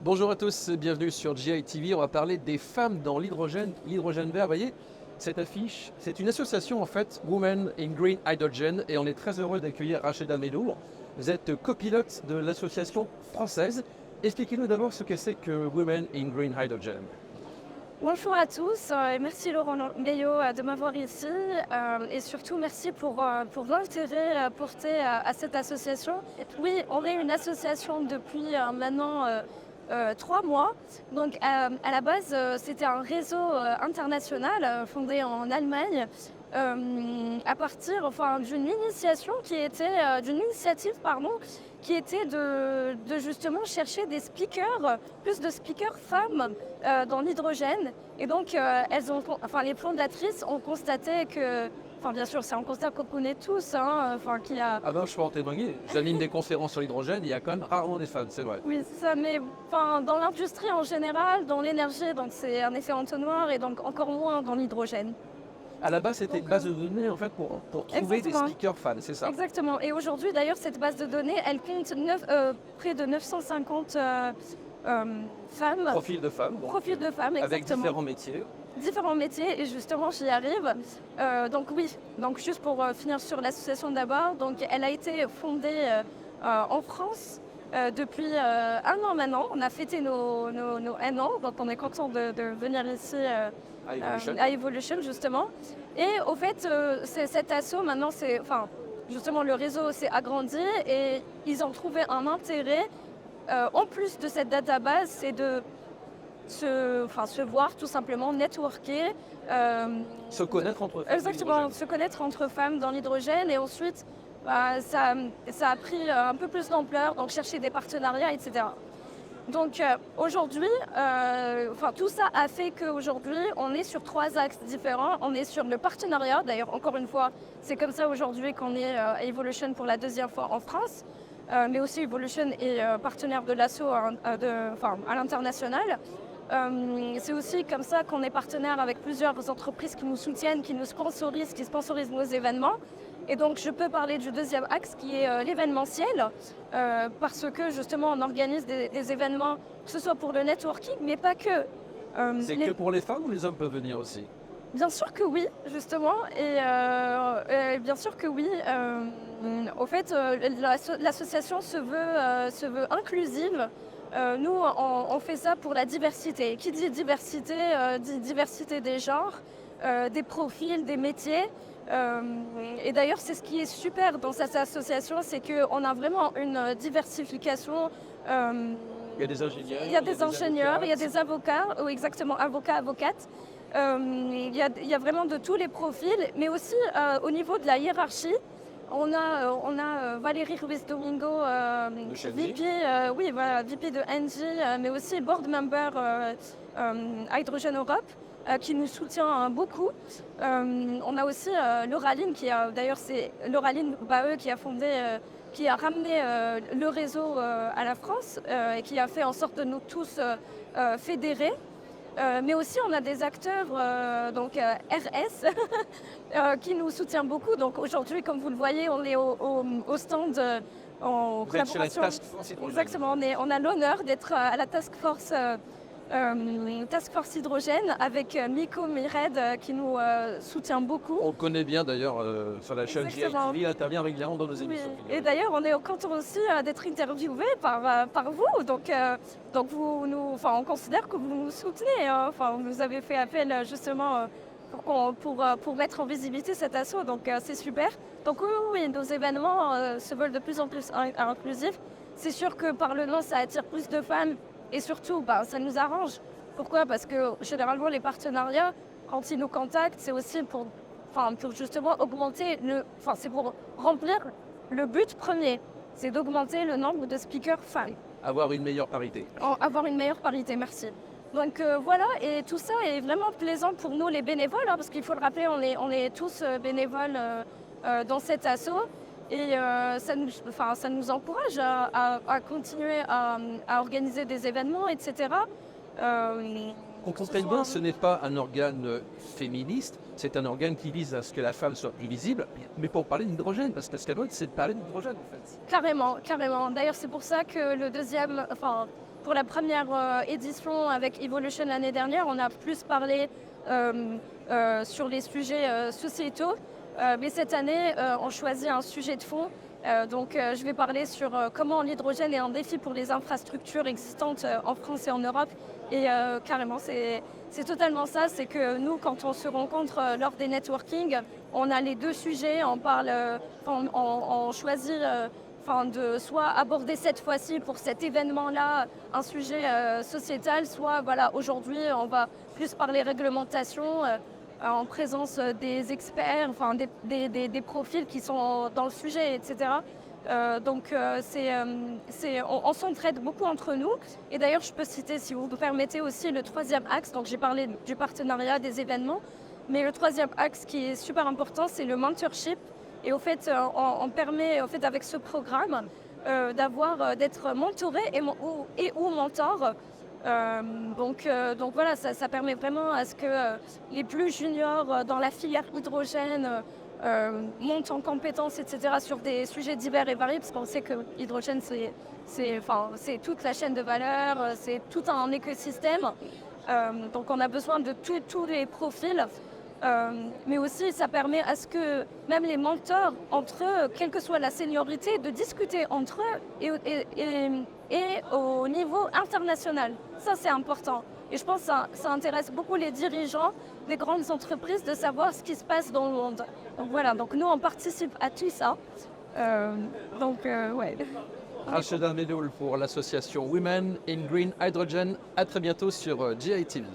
Bonjour à tous, bienvenue sur GITV. On va parler des femmes dans l'hydrogène vert. Vous voyez, cette affiche, c'est une association en fait, Women in Green Hydrogen, et on est très heureux d'accueillir Racheda Melour. Vous êtes copilote de l'association française. Expliquez-nous d'abord ce que c'est que Women in Green Hydrogen. Bonjour à tous, et merci Laurent Gaillot de m'avoir ici et surtout merci pour l'intérêt porté à cette association. Oui, on est une association depuis maintenant 3 mois. Donc à la base c'était un réseau international fondé en Allemagne à partir d'une initiation d'une initiative qui était de justement chercher des speakers, plus de speakers femmes dans l'hydrogène. Et donc les fondatrices ont constaté que, bien sûr c'est un constat qu'on connaît tous, qu'il y a... Ah ben je peux en témoigner, j'anime des conférences sur l'hydrogène, il y a quand même rarement des femmes, c'est vrai. Oui, c'est ça, mais dans l'industrie en général, dans l'énergie, donc c'est un effet entonnoir et donc encore moins dans l'hydrogène. À la base, c'était une base de données en fait pour trouver Exactement. des speakers femmes, c'est ça? Exactement. Et aujourd'hui, d'ailleurs, cette base de données, elle compte près de 950 femmes. Profil de femmes. Donc, Profils de femmes, avec exactement. différents métiers. Différents métiers, et justement, j'y arrive. Donc oui, donc juste pour finir sur l'association d'abord, donc elle a été fondée en France depuis 1 an maintenant. On a fêté nos 1 an, donc on est content de venir ici à Evolution justement. Et au fait, cet asso maintenant, justement le réseau s'est agrandi et ils ont trouvé un intérêt en plus de cette database, c'est de se voir tout simplement, networker. Se connaître entre femmes. Exactement, se connaître entre femmes dans l'hydrogène, et ensuite ça a pris un peu plus d'ampleur, donc chercher des partenariats, etc. Donc aujourd'hui, tout ça a fait qu'aujourd'hui, on est sur 3 axes différents. On est sur le partenariat, d'ailleurs encore une fois, c'est comme ça aujourd'hui qu'on est à Evolution pour la 2e fois en France. Mais aussi Evolution est partenaire de l'asso à l'international. C'est aussi comme ça qu'on est partenaire avec plusieurs entreprises qui nous soutiennent, qui nous sponsorisent, qui sponsorisent nos événements. Et donc je peux parler du 2e axe qui est l'événementiel, parce que justement on organise des événements, que ce soit pour le networking, mais pas que. C'est que pour les femmes ou les hommes peuvent venir aussi? Bien sûr que oui, justement, et bien sûr que oui. Au fait, l'association se veut inclusive. Nous, on fait ça pour la diversité. Qui dit diversité, dit diversité des genres, des profils, des métiers. Et d'ailleurs, c'est ce qui est super dans cette association, c'est qu'on a vraiment une diversification. Il y a des ingénieurs. Il y a des ingénieurs, il y a des avocats, ou exactement, avocats, avocates. Il y a vraiment de tous les profils, mais aussi au niveau de la hiérarchie. On a Valérie Ruiz Domingo, VP, VP de Engie, mais aussi board member Hydrogen Europe, qui nous soutient beaucoup. On a aussi Lauraline, c'est Lauraline Baeux qui a fondé, qui a ramené le réseau à la France et qui a fait en sorte de nous tous fédérer. Mais aussi on a des acteurs, RS, qui nous soutient beaucoup. Donc aujourd'hui, comme vous le voyez, on est au stand en Vous êtes chez la collaboration. Task Force Hydrogène. Exactement, on a l'honneur d'être à la Task Force Hydrogène avec Miko Mired qui nous soutient beaucoup. On le connaît bien d'ailleurs sur la chaîne Exactement. GITV, il intervient régulièrement dans nos Oui. émissions. Et d'ailleurs, on est content aussi d'être interviewé par vous. Donc on considère que vous nous soutenez. Vous nous avez fait appel justement pour mettre en visibilité cet assaut. Donc c'est super. Donc oui, nos événements se veulent de plus en plus inclusifs. C'est sûr que par le nom, ça attire plus de femmes et surtout, ça nous arrange. Pourquoi? Parce que généralement, les partenariats, quand ils nous contactent, c'est aussi pour justement augmenter c'est pour remplir le but premier, c'est d'augmenter le nombre de speakers femmes. Avoir une meilleure parité. Avoir une meilleure parité, merci. Donc voilà, et tout ça est vraiment plaisant pour nous les bénévoles, parce qu'il faut le rappeler, on est tous bénévoles dans cet assaut. Et ça nous encourage à continuer à organiser des événements, etc. Qu'on comprenne bien, ce n'est pas un organe féministe, c'est un organe qui vise à ce que la femme soit plus visible, mais pour parler d'hydrogène, parce que ce qu'elle doit, c'est de parler d'hydrogène en fait. Carrément, carrément. D'ailleurs, c'est pour ça que pour la première édition avec Evolution l'année dernière, on a plus parlé sur les sujets sociétaux. Mais cette année, on choisit un sujet de fond. Donc je vais parler sur comment l'hydrogène est un défi pour les infrastructures existantes en France et en Europe. Et carrément, c'est totalement ça. C'est que nous, quand on se rencontre lors des networking, on a les deux sujets. On parle, on choisit de soit aborder cette fois-ci pour cet événement-là un sujet sociétal, soit voilà, aujourd'hui, on va plus parler réglementation. En présence des experts, des profils qui sont dans le sujet, etc. On s'entraide beaucoup entre nous. Et d'ailleurs, je peux citer, si vous me permettez, aussi le troisième axe. Donc j'ai parlé du partenariat, des événements. Mais le troisième axe qui est super important, c'est le mentorship. Et au fait, on permet, au fait, avec ce programme, d'être mentoré et ou mentor. Donc voilà, ça permet vraiment à ce que les plus juniors dans la filière hydrogène montent en compétences, etc. sur des sujets divers et variés, parce qu'on sait que l'hydrogène, c'est toute la chaîne de valeur, c'est tout un écosystème. Donc on a besoin de tous les profils. Mais aussi, ça permet à ce que même les mentors, entre eux, quelle que soit la seniorité, de discuter entre eux et au niveau international. Ça, c'est important. Et je pense que ça intéresse beaucoup les dirigeants des grandes entreprises de savoir ce qui se passe dans le monde. Donc voilà, donc nous, on participe à tout ça. Ouais. Racheda Medoul pour l'association Women in Green Hydrogen. À très bientôt sur GITV.